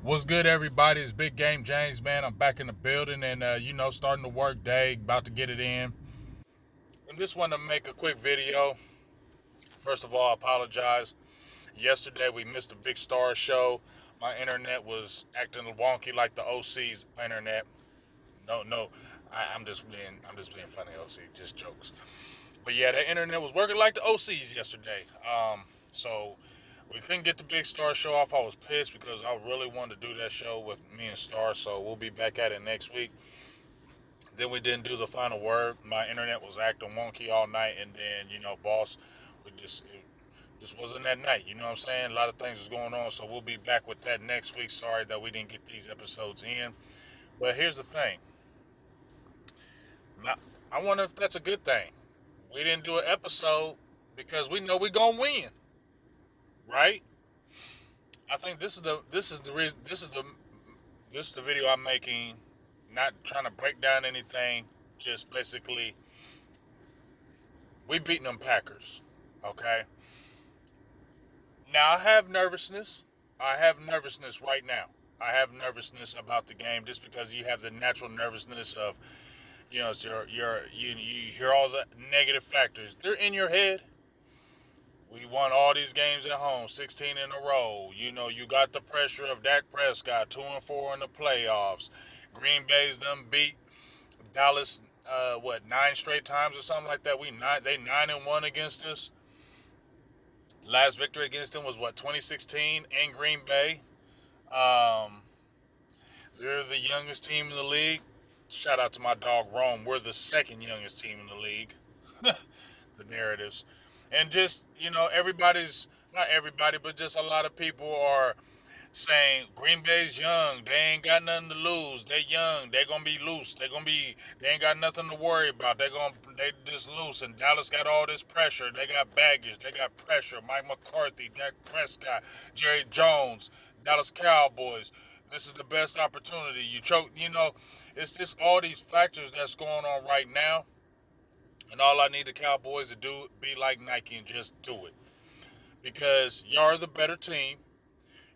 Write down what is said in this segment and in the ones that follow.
What's good, everybody? It's Big Game James, man. I'm back in the building and, starting the work day, about to get it in. I just want to make a quick video. First of all, I apologize. Yesterday, we missed a Big Star show. My internet was acting wonky like the OC's internet. No, I'm just being funny, OC, just jokes. But yeah, the internet was working like the OC's yesterday. So we couldn't get the Big Star show off. I was pissed because I really wanted to do that show with me and Star. So we'll be back at it next week. Then we didn't do the final word. My internet was acting wonky all night, and then boss, it just wasn't that night. You know what I'm saying? A lot of things was going on, so we'll be back with that next week. Sorry that we didn't get these episodes in, but here's the thing. Now, I wonder if that's a good thing. We didn't do an episode because we know we're gonna win, right? I think this is the reason this is the video I'm making. Not trying to break down anything, just basically we beating them Packers. Okay. Now I have nervousness. I have nervousness right now. I have nervousness about the game just because you have the natural nervousness of it's you hear all the negative factors. They're in your head. We won all these games at home, 16 in a row. You got the pressure of Dak Prescott, 2-4 in the playoffs. Green Bay's done beat Dallas, 9 straight times or something like that. They 9-1 against us. Last victory against them was 2016 in Green Bay. Um, they're the youngest team in the league. Shout out to my dog Rome. We're the second youngest team in the league. The narratives, and just everybody's not everybody, but just a lot of people are saying Green Bay's young. They ain't got nothing to lose. They young. They gonna be loose. They ain't got nothing to worry about. They just loose. And Dallas got all this pressure. They got baggage. They got pressure. Mike McCarthy, Dak Prescott, Jerry Jones, Dallas Cowboys. This is the best opportunity. You choke. It's just all these factors that's going on right now. And all I need the Cowboys to do be like Nike and just do it. Because you're the better team.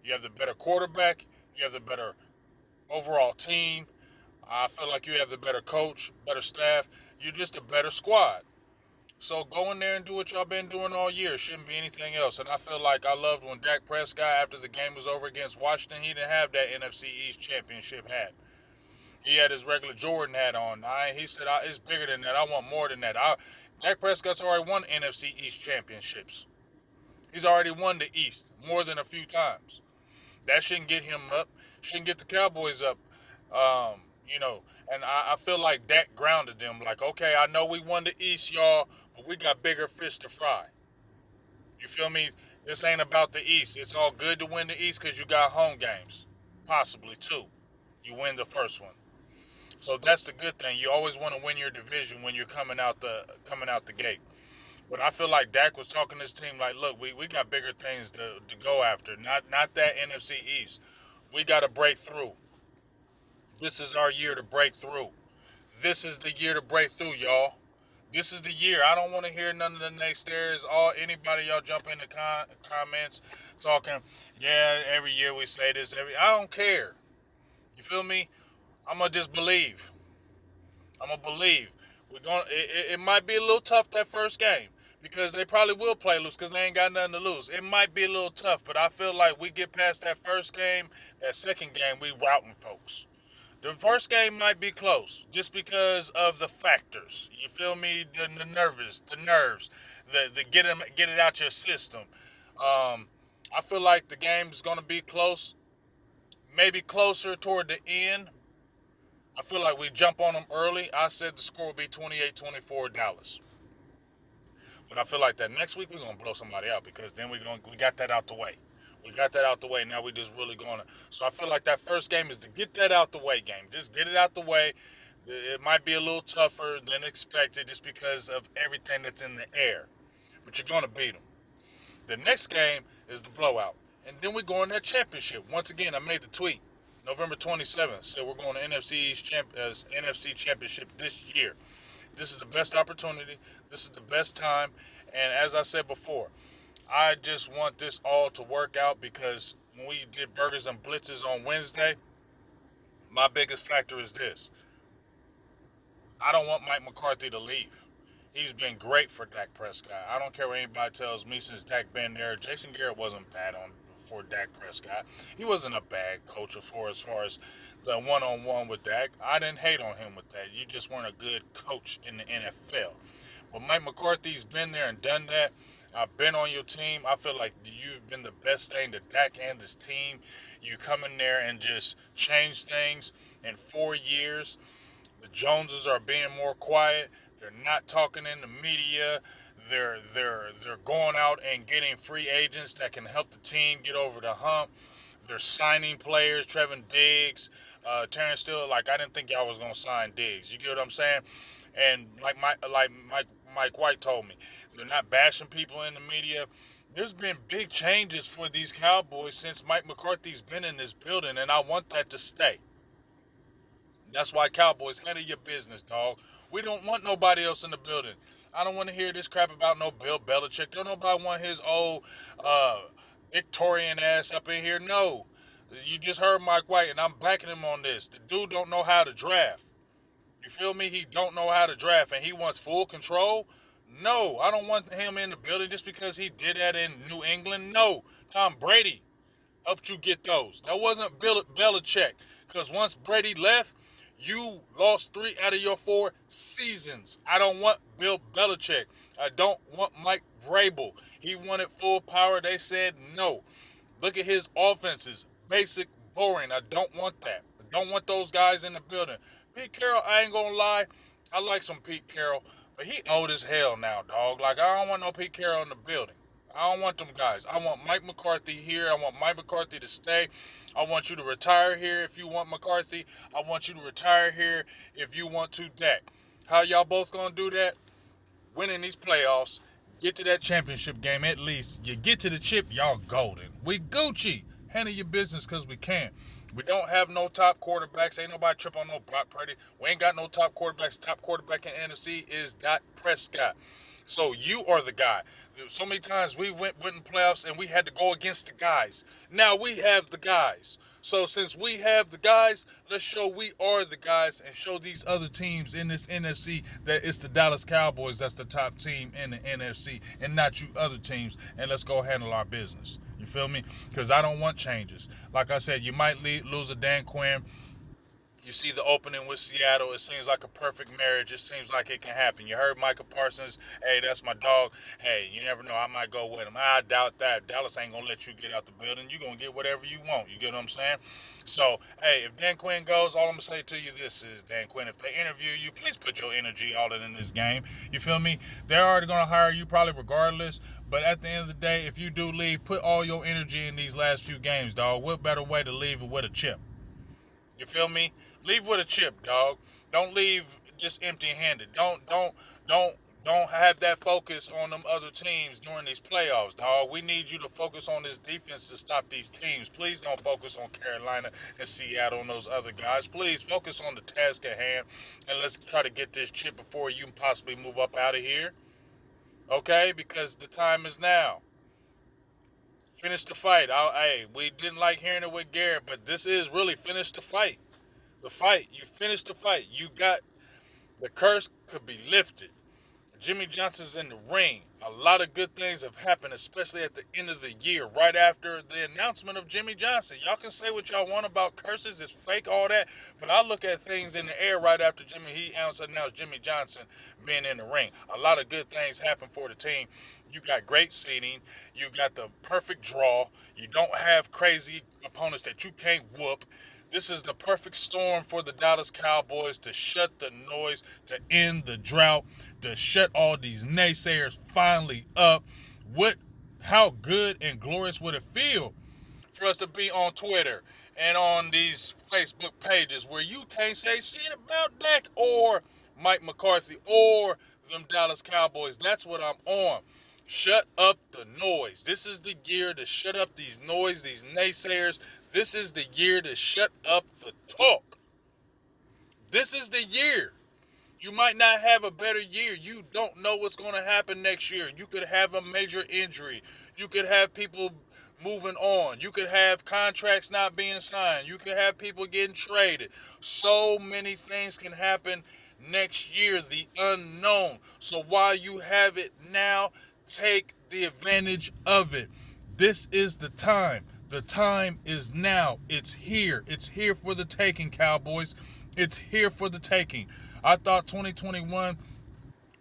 You have the better quarterback. You have the better overall team. I feel like you have the better coach, better staff. You're just a better squad. So go in there and do what y'all been doing all year. It shouldn't be anything else. And I feel like I loved when Dak Prescott, after the game was over against Washington, he didn't have that NFC East championship hat. He had his regular Jordan hat on. He said, it's bigger than that. I want more than that. Dak Prescott's already won NFC East championships. He's already won the East more than a few times. That shouldn't get him up. Shouldn't get the Cowboys up. Um, and I feel like Dak grounded them. Like, okay, I know we won the East, y'all, but we got bigger fish to fry. You feel me? This ain't about the East. It's all good to win the East because you got home games, possibly two. You win the first one. So that's the good thing. You always want to win your division when you're coming out the gate. But I feel like Dak was talking to his team like, look, we got bigger things to go after. Not that NFC East. We got to break through. This is our year to break through. This is the year to break through, y'all. This is the year. I don't want to hear none of the naysayers. Anybody y'all jump in the comments talking, yeah, every year we say this. I don't care. You feel me? I'm gonna just believe. I'm gonna believe. It might be a little tough that first game because they probably will play loose because they ain't got nothing to lose. It might be a little tough, but I feel like we get past that first game, that second game, we routing folks. The first game might be close just because of the factors. You feel me? The nerves, the get it out your system. I feel like the game's gonna be close, maybe closer toward the end. I feel like we jump on them early. I said the score will be 28-24 Dallas. But I feel like that next week we're gonna blow somebody out because then we got that out the way. We got that out the way. Now we just really gonna. So I feel like that first game is to get that out the way game. Just get it out the way. It might be a little tougher than expected just because of everything that's in the air. But you're gonna beat them. The next game is the blowout, and then we go in that championship. Once again, I made the tweet. November 27th said we're going to NFC Championship this year. This is the best opportunity. This is the best time. And as I said before, I just want this all to work out because when we did burgers and blitzes on Wednesday, my biggest factor is this. I don't want Mike McCarthy to leave. He's been great for Dak Prescott. I don't care what anybody tells me since Dak been there. Jason Garrett wasn't bad for Dak Prescott. He wasn't a bad coach as far as the one-on-one with Dak. I didn't hate on him with that. You just weren't a good coach in the NFL. But Mike McCarthy's been there and done that. I've been on your team. I feel like you've been the best thing to Dak and his team. You come in there and just change things in 4 years. The Joneses are being more quiet. They're not talking in the media. They're going out and getting free agents that can help the team get over the hump. They're signing players, Trevin Diggs, Terrence Steele. Like, I didn't think y'all was gonna sign Diggs. You get what I'm saying? And like Mike White told me, they're not bashing people in the media. There's been big changes for these Cowboys since Mike McCarthy's been in this building, and I want that to stay. That's why Cowboys, handle your business, dog. We don't want nobody else in the building. I don't want to hear this crap about no Bill Belichick. Don't nobody want his old Victorian ass up in here. No. You just heard Mike White, and I'm backing him on this. The dude don't know how to draft. You feel me? He don't know how to draft, and he wants full control. No, I don't want him in the building just because he did that in New England. No, Tom Brady helped you get those. That wasn't Bill Belichick, because once Brady left, you lost 3 out of your 4 seasons. I don't want Bill Belichick. I don't want Mike Vrabel. He wanted full power. They said no. Look at his offenses. Basic, boring. I don't want that. I don't want those guys in the building. Pete Carroll, I ain't gonna lie. I like some Pete Carroll, but he old as hell now, dog. Like, I don't want no Pete Carroll in the building. I don't want them guys. I want Mike McCarthy here. I want Mike McCarthy to stay. I want you to retire here if you want McCarthy. I want you to retire here if you want to Dak. How y'all both gonna do that? Winning these playoffs. Get to that championship game at least. You get to the chip, y'all golden. We Gucci. Handle your business because we can. We don't have no top quarterbacks. Ain't nobody trip on no Brock Purdy. We ain't got no top quarterbacks. Top quarterback in NFC is Dak Prescott. So you are the guy. So many times we went in playoffs and we had to go against the guys. Now we have the guys. So since we have the guys, let's show we are the guys and show these other teams in this NFC that it's the Dallas Cowboys that's the top team in the NFC and not you other teams. And let's go handle our business. You feel me? Because I don't want changes. Like I said, you might lose a Dan Quinn. You see the opening with Seattle. It seems like a perfect marriage. It seems like it can happen. You heard Micah Parsons. Hey, that's my dog. Hey, you never know. I might go with him. I doubt that. Dallas ain't going to let you get out the building. You're going to get whatever you want. You get what I'm saying? So, hey, if Dan Quinn goes, all I'm going to say to you this is, Dan Quinn, if they interview you, please put your energy all in this game. You feel me? They're already going to hire you probably regardless. But at the end of the day, if you do leave, put all your energy in these last few games, dog. What better way to leave it with a chip? You feel me? Leave with a chip, dog. Don't leave just empty-handed. Don't have that focus on them other teams during these playoffs, dog. We need you to focus on this defense to stop these teams. Please don't focus on Carolina and Seattle and those other guys. Please focus on the task at hand, and let's try to get this chip before you can possibly move up out of here. Okay? Because the time is now. Finish the fight. Hey, we didn't like hearing it with Garrett, but this is really finish the fight. The fight. You finished the fight. You got the curse could be lifted. Jimmy Johnson's in the ring. A lot of good things have happened, especially at the end of the year, right after the announcement of Jimmy Johnson. Y'all can say what y'all want about curses, it's fake, all that, but I look at things in the air right after he announced Jimmy Johnson being in the ring. A lot of good things happened for the team. You got great seating. You got the perfect draw. You don't have crazy opponents that you can't whoop. This is the perfect storm for the Dallas Cowboys to shut the noise, to end the drought, to shut all these naysayers finally up. How good and glorious would it feel for us to be on Twitter and on these Facebook pages where you can't say shit about Dak or Mike McCarthy or them Dallas Cowboys? That's what I'm on. Shut up the noise. This is the year to shut up these noise, these naysayers. This is the year to shut up the talk. This is the year. You might not have a better year. You don't know what's going to happen next year. You could have a major injury. You could have people moving on. You could have contracts not being signed. You could have people getting traded. So many things can happen next year, the unknown. So while you have it now, take the advantage of it. This is the time. The time is now. It's here. It's here for the taking, Cowboys. It's here for the taking. I thought 2021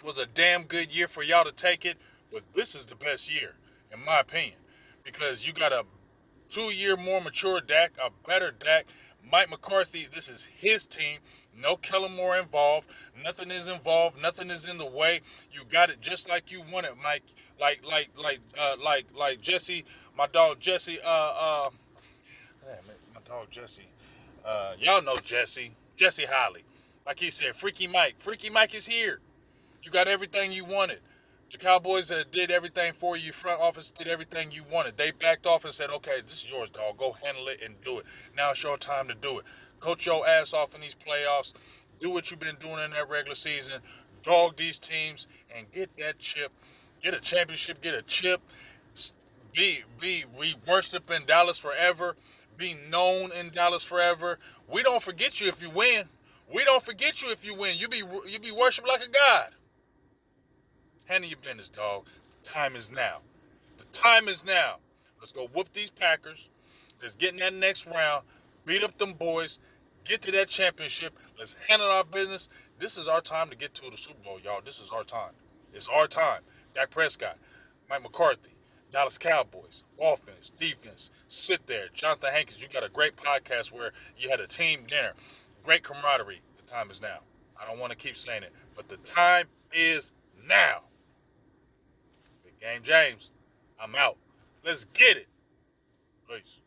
was a damn good year for y'all to take it, but this is the best year, in my opinion, because you got a 2-year more mature Dak, a better Dak. Mike McCarthy, this is his team. No Kellen Moore involved. Nothing is involved. Nothing is in the way. You got it just like you want it, Mike. Like Jesse, my dog Jesse. My dog Jesse. Y'all know Jesse. Jesse Holly. Like he said, Freaky Mike. Freaky Mike is here. You got everything you wanted. The Cowboys did everything for you. Front office did everything you wanted. They backed off and said, okay, this is yours, dog. Go handle it and do it. Now it's your time to do it. Coach your ass off in these playoffs. Do what you've been doing in that regular season. Dog these teams and get that chip. Get a championship. Get a chip. We worship in Dallas forever. Be known in Dallas forever. We don't forget you if you win. We don't forget you if you win. You be worshipped like a god. Handle your business, dog. The time is now. The time is now. Let's go whoop these Packers. Let's get in that next round. Beat up them boys. Get to that championship. Let's handle our business. This is our time to get to the Super Bowl, y'all. This is our time. It's our time. Dak Prescott, Mike McCarthy, Dallas Cowboys, offense, defense. Sit there. Jonathan Hankins, you got a great podcast where you had a team dinner. Great camaraderie. The time is now. I don't want to keep saying it, but the time is now. Big Game James, I'm out. Let's get it. Peace.